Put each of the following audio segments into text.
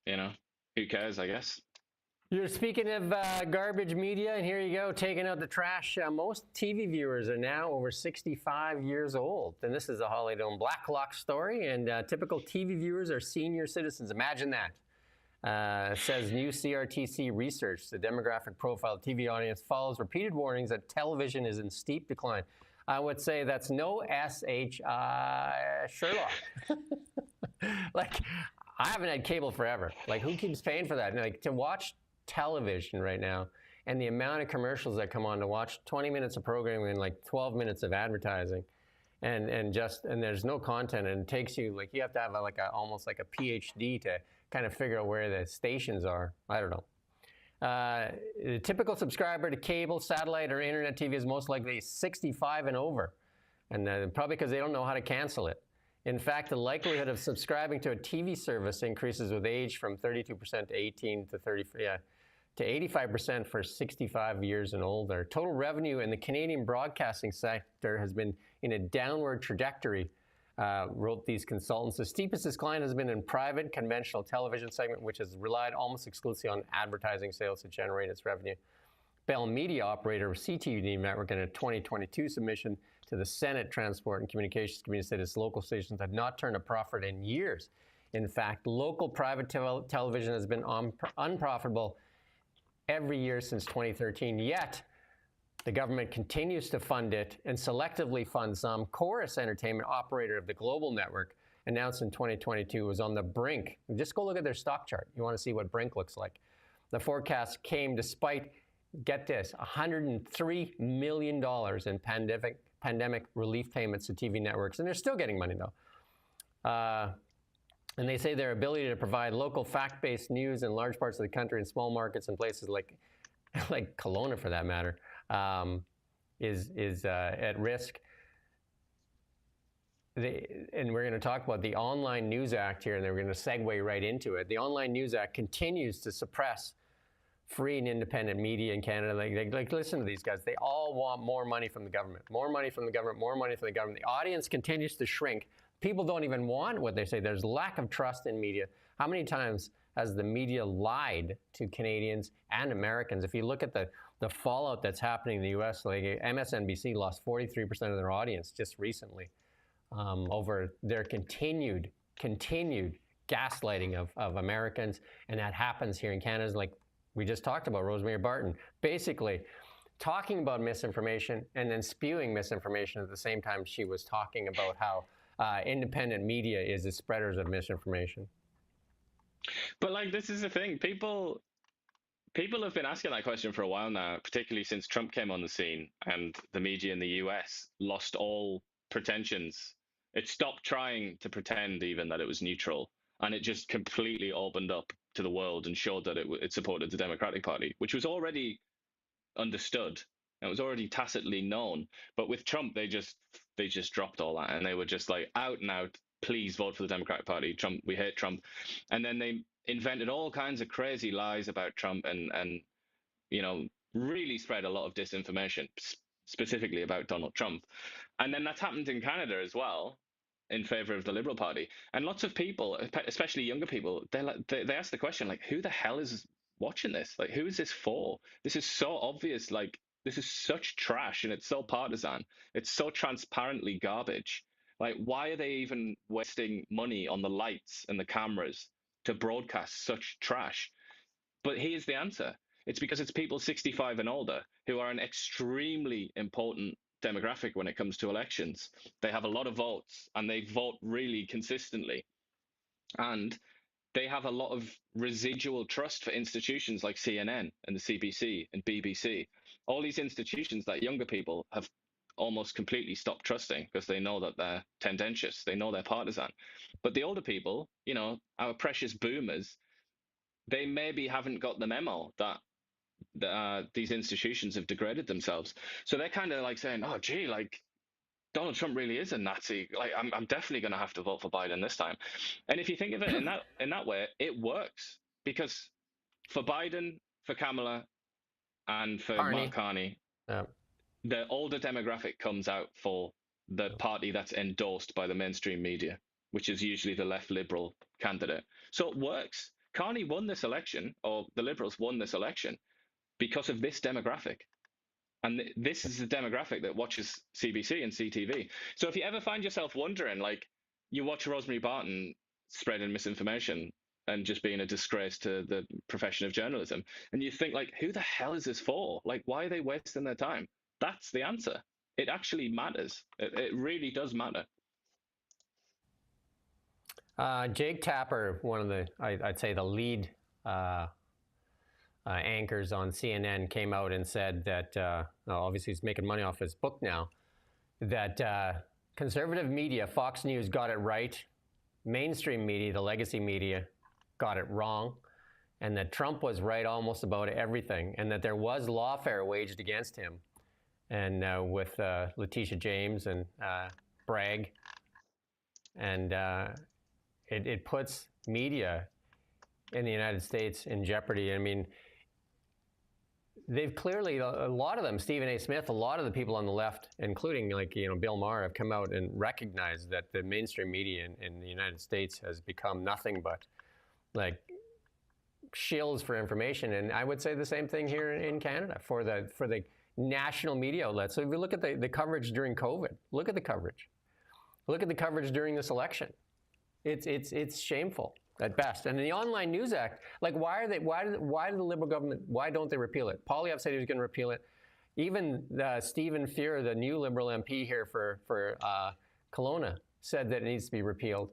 who cares, I guess. You're speaking of garbage media, and here you go, taking out the trash. Most TV viewers are now over 65 years old. And this is a Holly Dome Blacklock story, and typical TV viewers are senior citizens. Imagine that. Says new CRTC research. The demographic profile of TV audience follows repeated warnings that television is in steep decline. I would say that's no Sherlock. Like, I haven't had cable forever. Like, who keeps paying for that? And, like, to watch television right now, and the amount of commercials that come on, to watch 20 minutes of programming and like 12 minutes of advertising, and there's no content, and it takes you, like, you have to have almost like a PhD to kind of figure out where the stations are. I don't know. The typical subscriber to cable, satellite, or internet TV is most likely 65 and over, and probably because they don't know how to cancel it. In fact, the likelihood of subscribing to a TV service increases with age from 32% to 18 to 30, to 85% for 65 years and older. Total revenue in the Canadian broadcasting sector has been in a downward trajectory, wrote these consultants. The steepest decline has been in private conventional television segment, which has relied almost exclusively on advertising sales to generate its revenue. Bell Media, operator of CTV Network, in a 2022 submission to the Senate Transport and Communications Committee, said its local stations had not turned a profit in years. In fact, local private television has been unprofitable every year since 2013, yet the government continues to fund it and selectively fund some. Chorus Entertainment, operator of the Global Network, announced in 2022 was on the brink. Just go look at their stock chart. You want to see what brink looks like. The forecast came despite, get this, $103 million in pandemic relief payments to TV networks. And they're still getting money, though. And they say their ability to provide local fact-based news in large parts of the country, in small markets and places like Kelowna, for that matter, is at risk. And we're going to talk about the Online News Act here, and then we're going to segue right into it. The Online News Act continues to suppress free and independent media in Canada. Like, listen to these guys. They all want more money from the government, more money from the government, more money from the government. The audience continues to shrink. People don't even want what they say. There's lack of trust in media. How many times has the media lied to Canadians and Americans? If you look at the fallout that's happening in the U.S., like MSNBC lost 43% of their audience just recently over their continued gaslighting of Americans. And that happens here in Canada. Like we just talked about, Rosemary Barton, basically talking about misinformation and then spewing misinformation at the same time she was talking about how independent media is the spreaders of misinformation. But like, this is the thing. People have been asking that question for a while now, particularly since Trump came on the scene and the media in the US lost all pretensions. It stopped trying to pretend even that it was neutral, and it just completely opened up to the world and showed that it supported the Democratic Party, which was already understood. It was already tacitly known. But with Trump, they just dropped all that, and they were just like, out and out, please vote for the Democratic Party. Trump, we hate Trump. And then they invented all kinds of crazy lies about Trump and really spread a lot of disinformation, specifically about Donald Trump. And then that's happened in Canada as well, in favor of the Liberal Party. And lots of people, especially younger people, they ask the question, like, who the hell is watching this? Like, who is this for? This is so obvious. Like, this is such trash, and it's so partisan. It's so transparently garbage. Like, why are they even wasting money on the lights and the cameras to broadcast such trash? But here's the answer. It's because it's people 65 and older who are an extremely important demographic when it comes to elections. They have a lot of votes, and they vote really consistently. And they have a lot of residual trust for institutions like CNN and the CBC and BBC. All these institutions that younger people have almost completely stopped trusting because they know that they're tendentious, they know they're partisan. But the older people, our precious boomers, they maybe haven't got the memo that these institutions have degraded themselves. So they're kind of like saying, oh, gee, like, Donald Trump really is a Nazi. Like, I'm definitely going to have to vote for Biden this time. And if you think of it in that way, it works, because for Biden, for Kamala, and for Mark Carney, the older demographic comes out for the party that's endorsed by the mainstream media, which is usually the left liberal candidate. So it works, Carney won this election, or the Liberals won this election, because of this demographic. And this is the demographic that watches CBC and CTV. So if you ever find yourself wondering, like, you watch Rosemary Barton spreading misinformation and just being a disgrace to the profession of journalism, and you think, like, who the hell is this for? Like, why are they wasting their time? That's the answer. It actually matters. It really does matter. Jake Tapper, one of the, I'd say the lead anchors on CNN, came out and said that, obviously he's making money off his book now, that conservative media, Fox News, got it right. Mainstream media, the legacy media, got it wrong. And that Trump was right almost about everything. And that there was lawfare waged against him. And with Letitia James and Bragg. And it puts media in the United States in jeopardy. I mean, they've clearly, a lot of them, Stephen A. Smith, a lot of the people on the left, including Bill Maher, have come out and recognized that the mainstream media in the United States has become nothing but like shills for information. And I would say the same thing here in Canada for the national media outlets. So if you look at the coverage during COVID, look at the coverage. Look at the coverage during this election. It's shameful at best. And the Online News Act, like, why did the Liberal government, why don't they repeal it? Poilievre said he was going to repeal it. Even Stephen Fear, the new Liberal MP here for Kelowna, said that it needs to be repealed.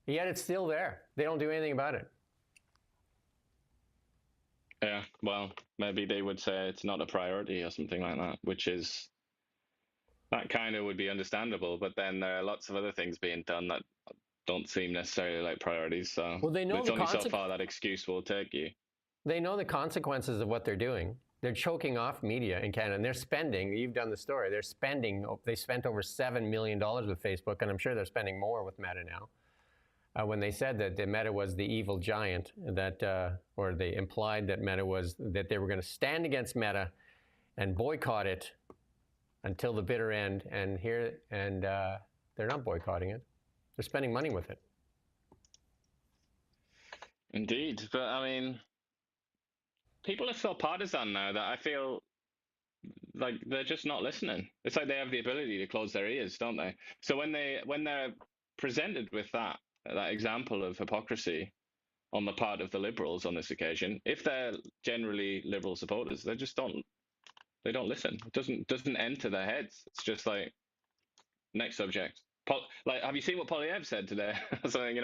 Yet it's still there. They don't do anything about it. Yeah, well, maybe they would say it's not a priority or something like that, that kind of would be understandable. But then there are lots of other things being done that don't seem necessarily like priorities. So well, they know it's only so far that excuse will take you. They know the consequences of what they're doing. They're choking off media in Canada, and they're spending. You've done the story. They spent over $7 million with Facebook, and I'm sure they're spending more with Meta now. When they said that the Meta was the evil giant, or they implied that that they were going to stand against Meta and boycott it until the bitter end, and they're not boycotting it. They're spending money with it. Indeed. But I mean, people are so partisan now that I feel like they're just not listening. It's like they have the ability to close their ears, don't they? So when they're presented with that example of hypocrisy on the part of the Liberals on this occasion, if they're generally Liberal supporters, they don't listen. It doesn't enter their heads. It's just like, next subject. Like, have you seen what Poilievre said today? Something,